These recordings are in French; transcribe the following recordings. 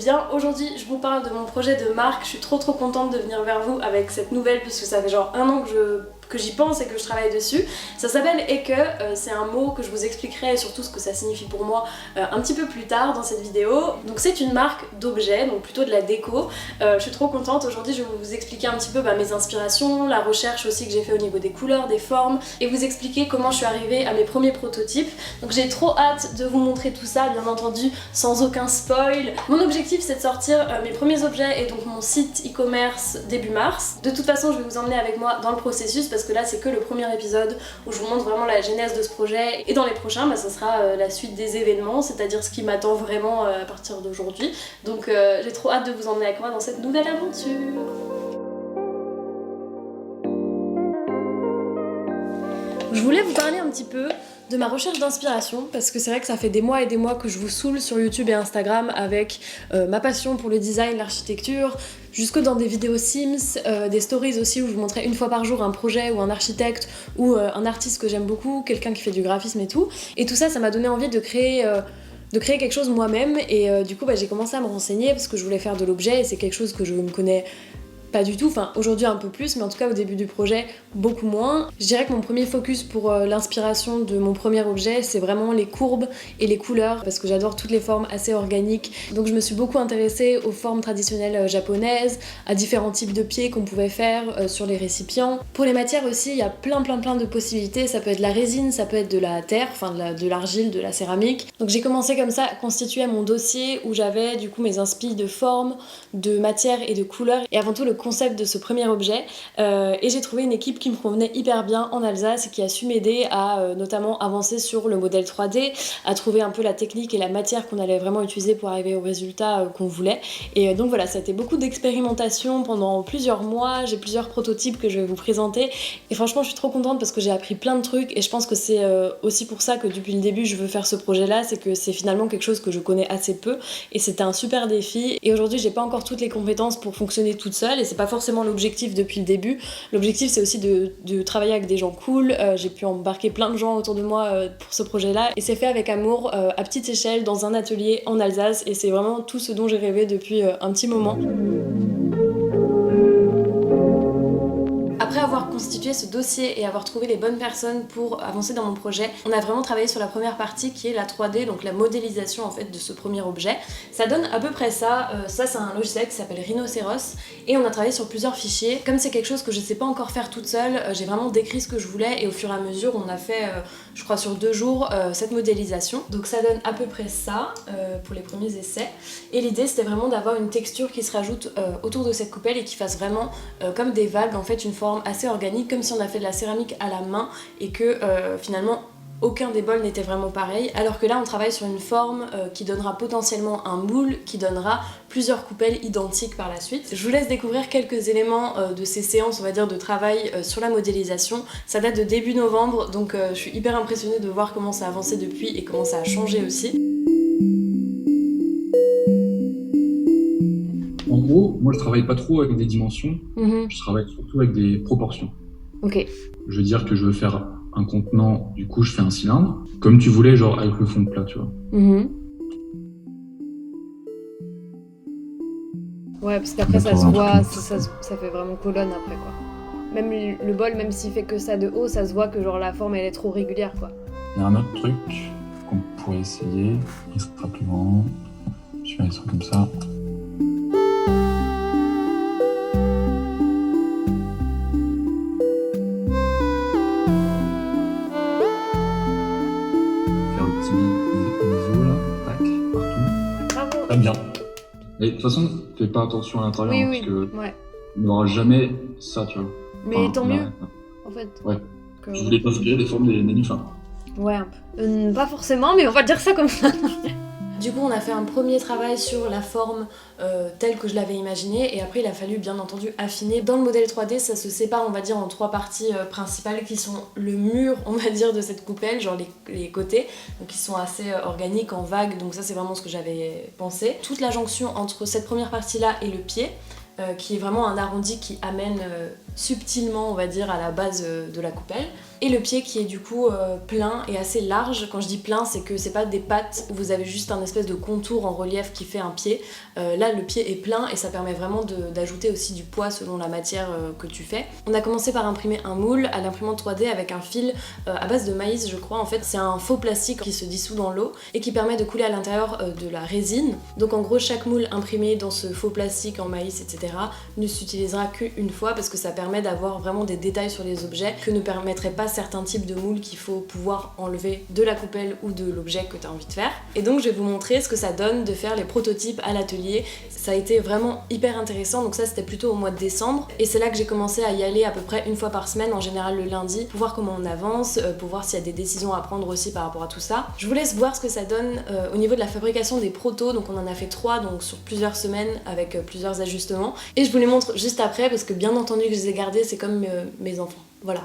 bien. Aujourd'hui je vous parle de mon projet de marque. Je suis trop contente de venir vers vous avec cette nouvelle puisque ça fait genre 1 an que j'y pense et que je travaille dessus. Ça s'appelle Et que, c'est un mot que je vous expliquerai et surtout ce que ça signifie pour moi un petit peu plus tard dans cette vidéo. Donc c'est une marque d'objets, donc plutôt de la déco. Je suis trop contente. Aujourd'hui je vais vous expliquer un petit peu mes inspirations, la recherche aussi que j'ai fait au niveau des couleurs, des formes et vous expliquer comment je suis arrivée à mes premiers prototypes. Donc j'ai trop hâte de vous montrer tout ça, bien entendu sans aucun spoil. Mon objectif c'est de sortir mes premiers objets et donc mon site e-commerce début mars. De toute façon je vais vous emmener avec moi dans le processus parce que là c'est que le premier épisode où je vous montre vraiment la genèse de ce projet et dans les prochains ça sera la suite des événements, c'est-à-dire ce qui m'attend vraiment à partir d'aujourd'hui. Donc j'ai trop hâte de vous emmener avec moi dans cette nouvelle aventure. Je voulais vous parler un petit peu de ma recherche d'inspiration parce que c'est vrai que ça fait des mois et des mois que je vous saoule sur YouTube et Instagram avec ma passion pour le design, l'architecture, jusque dans des vidéos Sims, des stories aussi où je vous montrais une fois par jour un projet ou un architecte ou un artiste que j'aime beaucoup, quelqu'un qui fait du graphisme et tout. Et tout ça, ça m'a donné envie de créer quelque chose moi-même et du coup j'ai commencé à me renseigner parce que je voulais faire de l'objet et c'est quelque chose que je ne connais pas du tout, enfin aujourd'hui un peu plus, mais en tout cas au début du projet beaucoup moins. Je dirais que mon premier focus pour l'inspiration de mon premier objet c'est vraiment les courbes et les couleurs parce que j'adore toutes les formes assez organiques. Donc je me suis beaucoup intéressée aux formes traditionnelles japonaises, à différents types de pieds qu'on pouvait faire sur les récipients. Pour les matières aussi il y a plein de possibilités, ça peut être de la résine, ça peut être de la terre, enfin de l'argile, de la céramique. Donc j'ai commencé comme ça à constituer mon dossier où j'avais du coup mes inspi de formes, de matières et de couleurs et avant tout le concept de ce premier objet et j'ai trouvé une équipe qui me convenait hyper bien en Alsace et qui a su m'aider à notamment avancer sur le modèle 3D, à trouver un peu la technique et la matière qu'on allait vraiment utiliser pour arriver au résultat qu'on voulait. Et donc voilà, ça a été beaucoup d'expérimentation pendant plusieurs mois, j'ai plusieurs prototypes que je vais vous présenter et franchement je suis trop contente parce que j'ai appris plein de trucs et je pense que c'est aussi pour ça que depuis le début je veux faire ce projet là, c'est que c'est finalement quelque chose que je connais assez peu et c'était un super défi et aujourd'hui j'ai pas encore toutes les compétences pour fonctionner toute seule et c'est pas forcément l'objectif depuis le début. L'objectif c'est aussi de travailler avec des gens cool, j'ai pu embarquer plein de gens autour de moi pour ce projet là et c'est fait avec amour à petite échelle dans un atelier en Alsace et c'est vraiment tout ce dont j'ai rêvé depuis un petit moment. Après avoir constitué ce dossier et avoir trouvé les bonnes personnes pour avancer dans mon projet, on a vraiment travaillé sur la première partie qui est la 3D, donc la modélisation en fait de ce premier objet. Ça donne à peu près ça, ça c'est un logiciel qui s'appelle Rhinoceros et on a travaillé sur plusieurs fichiers. Comme c'est quelque chose que je sais pas encore faire toute seule, j'ai vraiment décrit ce que je voulais et au fur et à mesure on a fait, je crois sur 2 jours, cette modélisation. Donc ça donne à peu près ça pour les premiers essais et l'idée c'était vraiment d'avoir une texture qui se rajoute autour de cette coupelle et qui fasse vraiment comme des vagues, en fait une forme assez organique, comme si on a fait de la céramique à la main et que finalement aucun des bols n'était vraiment pareil, alors que là on travaille sur une forme qui donnera potentiellement un moule, qui donnera plusieurs coupelles identiques par la suite. Je vous laisse découvrir quelques éléments de ces séances, on va dire, de travail sur la modélisation. Ça date de début novembre, donc je suis hyper impressionnée de voir comment ça a avancé depuis et comment ça a changé aussi. En gros, moi je travaille pas trop avec des dimensions, je travaille surtout avec des proportions. Ok. Je veux dire que je veux faire un contenant, du coup je fais un cylindre, comme tu voulais, genre avec le fond plat, tu vois. Ouais, parce qu'après ça se voit, ça fait vraiment colonne après quoi. Même le bol, même s'il fait que ça de haut, ça se voit que genre la forme elle est trop régulière quoi. Il y a un autre truc qu'on pourrait essayer, il sera plus grand, je vais mettre ça comme ça. Bien. Et de toute façon, fais pas attention à l'intérieur parce que on n'aura jamais ça, tu vois. Mais tant mieux, en fait. Ouais. Je voulais t'inspirer des formes des nénuphars. Ouais, un peu. Pas forcément, mais on va dire ça comme ça. Du coup, on a fait un premier travail sur la forme telle que je l'avais imaginée et après il a fallu bien entendu affiner. Dans le modèle 3D, ça se sépare on va dire en 3 parties principales qui sont le mur on va dire de cette coupelle, genre les côtés, donc ils sont assez organiques en vagues, donc ça c'est vraiment ce que j'avais pensé. Toute la jonction entre cette première partie là et le pied, qui est vraiment un arrondi qui amène subtilement, on va dire, à la base de la coupelle. Et le pied qui est du coup plein et assez large. Quand je dis plein, c'est que c'est pas des pattes où vous avez juste un espèce de contour en relief qui fait un pied. Là, le pied est plein et ça permet vraiment d'ajouter aussi du poids selon la matière que tu fais. On a commencé par imprimer un moule à l'imprimante 3D avec un fil à base de maïs, je crois. En fait, c'est un faux plastique qui se dissout dans l'eau et qui permet de couler à l'intérieur de la résine. Donc en gros, chaque moule imprimé dans ce faux plastique en maïs, etc. ne s'utilisera qu'une fois parce que ça permet d'avoir vraiment des détails sur les objets que ne permettraient pas certains types de moules qu'il faut pouvoir enlever de la coupelle ou de l'objet que tu as envie de faire. Et donc je vais vous montrer ce que ça donne de faire les prototypes à l'atelier. Ça a été vraiment hyper intéressant, donc ça c'était plutôt au mois de décembre et c'est là que j'ai commencé à y aller à peu près une fois par semaine, en général le lundi, pour voir comment on avance, pour voir s'il y a des décisions à prendre aussi par rapport à tout ça. Je vous laisse voir ce que ça donne au niveau de la fabrication des protos, donc on en a fait 3 donc sur plusieurs semaines avec plusieurs ajustements et je vous les montre juste après parce que bien entendu que je les ai gardés, c'est comme mes enfants. Voilà.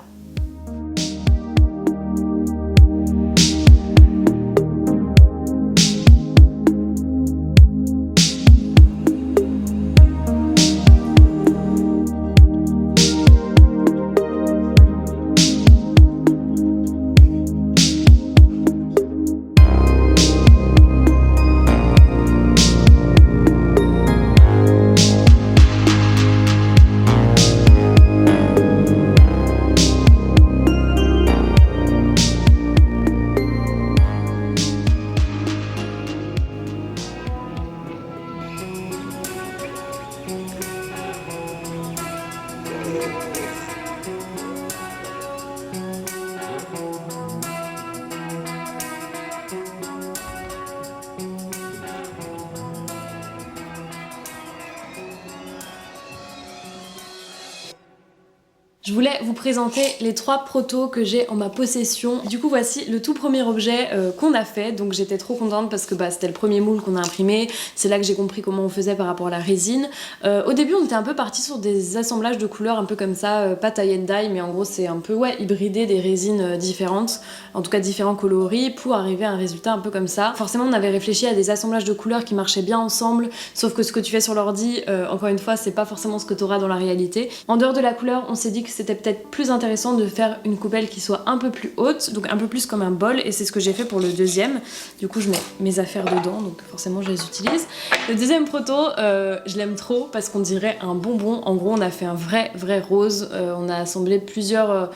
Je voulais vous présenter les 3 protos que j'ai en ma possession. Du coup voici le tout premier objet qu'on a fait, donc j'étais trop contente parce que c'était le premier moule qu'on a imprimé, c'est là que j'ai compris comment on faisait par rapport à la résine. Au début on était un peu parti sur des assemblages de couleurs un peu comme ça, pas tie and dye, mais en gros c'est un peu hybrider des résines différentes, en tout cas différents coloris, pour arriver à un résultat un peu comme ça. Forcément on avait réfléchi à des assemblages de couleurs qui marchaient bien ensemble, sauf que ce que tu fais sur l'ordi, encore une fois c'est pas forcément ce que tu auras dans la réalité. En dehors de la couleur, on s'est dit que c'était peut-être plus intéressant de faire une coupelle qui soit un peu plus haute, donc un peu plus comme un bol, et c'est ce que j'ai fait pour le deuxième. Du coup je mets mes affaires dedans, donc forcément je les utilise. Le deuxième proto, je l'aime trop parce qu'on dirait un bonbon. En gros on a fait un vrai rose, on a assemblé plusieurs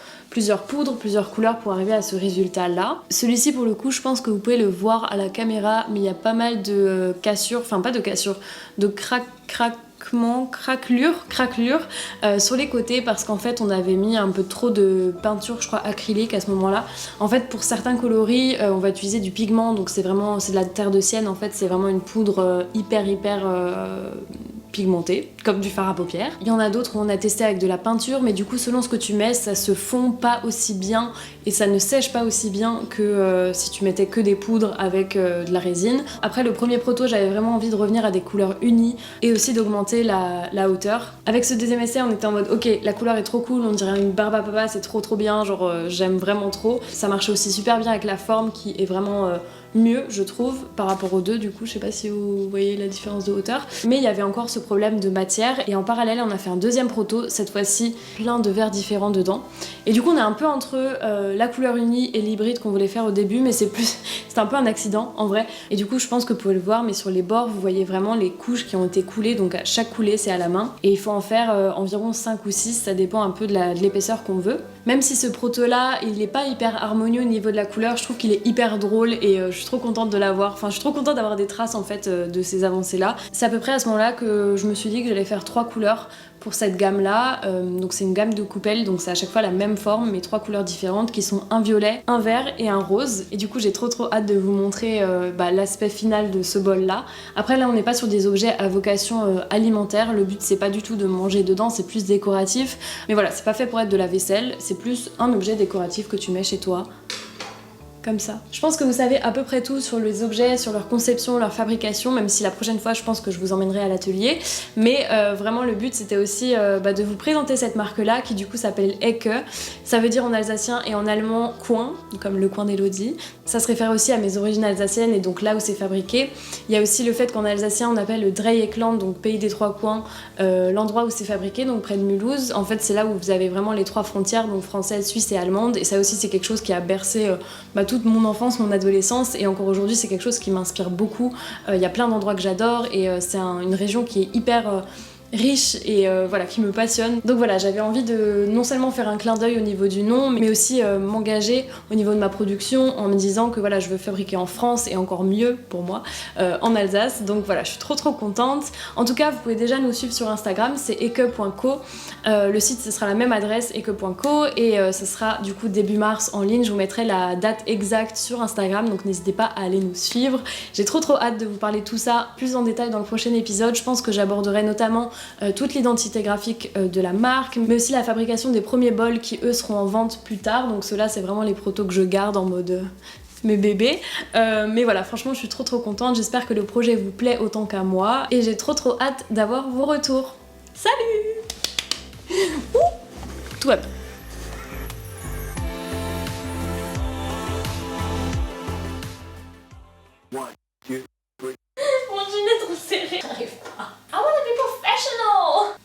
poudres, plusieurs couleurs pour arriver à ce résultat là. Celui-ci pour le coup je pense que vous pouvez le voir à la caméra, mais il y a pas mal de cassures, enfin pas de cassures, de craquelures sur les côtés parce qu'en fait on avait mis un peu trop de peinture, je crois acrylique à ce moment là. En fait pour certains coloris on va utiliser du pigment, donc c'est de la terre de sienne, en fait c'est vraiment une poudre hyper pigmentée, comme du fard à paupières. Il y en a d'autres où on a testé avec de la peinture, mais du coup selon ce que tu mets, ça se fond pas aussi bien et ça ne sèche pas aussi bien que si tu mettais que des poudres avec de la résine. Après le premier proto, j'avais vraiment envie de revenir à des couleurs unies et aussi d'augmenter la hauteur. Avec ce deuxième essai, on était en mode ok, la couleur est trop cool, on dirait une barbe à papa, c'est trop bien, genre j'aime vraiment trop. Ça marche aussi super bien avec la forme qui est vraiment mieux je trouve par rapport aux deux, du coup je sais pas si vous voyez la différence de hauteur, mais il y avait encore ce problème de matière et en parallèle on a fait un deuxième proto, cette fois-ci plein de verres différents dedans, et du coup on est un peu entre la couleur unie et l'hybride qu'on voulait faire au début, mais c'est un peu un accident en vrai, et du coup je pense que vous pouvez le voir, mais sur les bords vous voyez vraiment les couches qui ont été coulées, donc à chaque coulée c'est à la main et il faut en faire environ 5 ou 6, ça dépend un peu de l'épaisseur qu'on veut. Même si ce proto là il est pas hyper harmonieux au niveau de la couleur, je trouve qu'il est hyper drôle et je suis trop contente de l'avoir, enfin je suis trop contente d'avoir des traces en fait de ces avancées là. C'est à peu près à ce moment là que je me suis dit que j'allais faire 3 couleurs pour cette gamme là, donc c'est une gamme de coupelles, donc c'est à chaque fois la même forme mais 3 couleurs différentes qui sont un violet, un vert et un rose, et du coup j'ai trop hâte de vous montrer l'aspect final de ce bol là. Après là on n'est pas sur des objets à vocation alimentaire, le but c'est pas du tout de manger dedans, c'est plus décoratif, mais voilà c'est pas fait pour être de la vaisselle, c'est plus un objet décoratif que tu mets chez toi. comme ça. Je pense que vous savez à peu près tout sur les objets, sur leur conception, leur fabrication, même si la prochaine fois je pense que je vous emmènerai à l'atelier. Mais vraiment le but c'était aussi de vous présenter cette marque-là qui du coup s'appelle Ecke. Ça veut dire en alsacien et en allemand coin, comme le coin d'Elodie. Ça se réfère aussi à mes origines alsaciennes et donc là où c'est fabriqué. Il y a aussi le fait qu'en alsacien on appelle le Dreieckland, donc pays des trois coins, l'endroit où c'est fabriqué, donc près de Mulhouse. En fait c'est là où vous avez vraiment les trois frontières, donc française, suisse et allemande. Et ça aussi c'est quelque chose qui a bercé toute mon enfance, mon adolescence, et encore aujourd'hui c'est quelque chose qui m'inspire beaucoup. Il y a plein d'endroits que j'adore et c'est une région qui est hyper riche et voilà, qui me passionne. Donc voilà, j'avais envie de non seulement faire un clin d'œil au niveau du nom, mais aussi m'engager au niveau de ma production en me disant que voilà, je veux fabriquer en France et encore mieux pour moi en Alsace. Donc voilà, je suis trop contente. En tout cas, vous pouvez déjà nous suivre sur Instagram, c'est ecke.co. Le site, ce sera la même adresse, ecke.co, et ce sera du coup début mars en ligne. Je vous mettrai la date exacte sur Instagram, donc n'hésitez pas à aller nous suivre. J'ai trop hâte de vous parler de tout ça plus en détail dans le prochain épisode. Je pense que j'aborderai notamment toute l'identité graphique de la marque, mais aussi la fabrication des premiers bols qui eux seront en vente plus tard. Donc ceux-là, c'est vraiment les protos que je garde en mode mes bébés. Mais voilà, franchement, je suis trop contente. J'espère que le projet vous plaît autant qu'à moi et j'ai trop hâte d'avoir vos retours. Salut! Ouh, tout va bien. Mon jean est trop serré. J'arrive pas. I wanna be professional.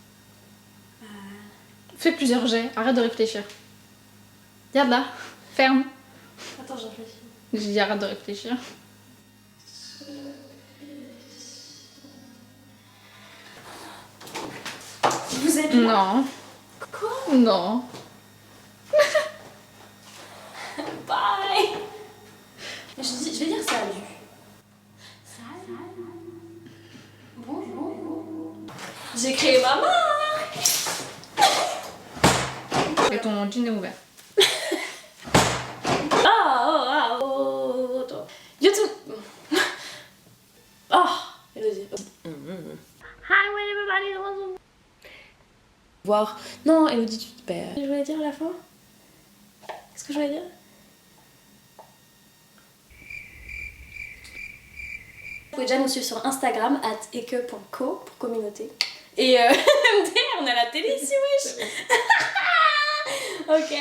Fais plusieurs jets, arrête de réfléchir. Regarde là, ferme. Attends, je réfléchis. J'ai dit arrête de réfléchir. Vous êtes là? Non. Quoi? Non. Bye. Je vais dire salut. Salut. Bonjour. J'ai créé ma marque. Et ton jean est ouvert. YouTube. Oh, Elodie. Hi, where everybody. Voir. Non, Elodie, tu te perds. Je voulais dire à la fin. Qu'est-ce que je voulais dire? Vous pouvez déjà nous suivre sur Instagram @ecke.co pour communauté. Et on a la télé ici, wesh. Ok.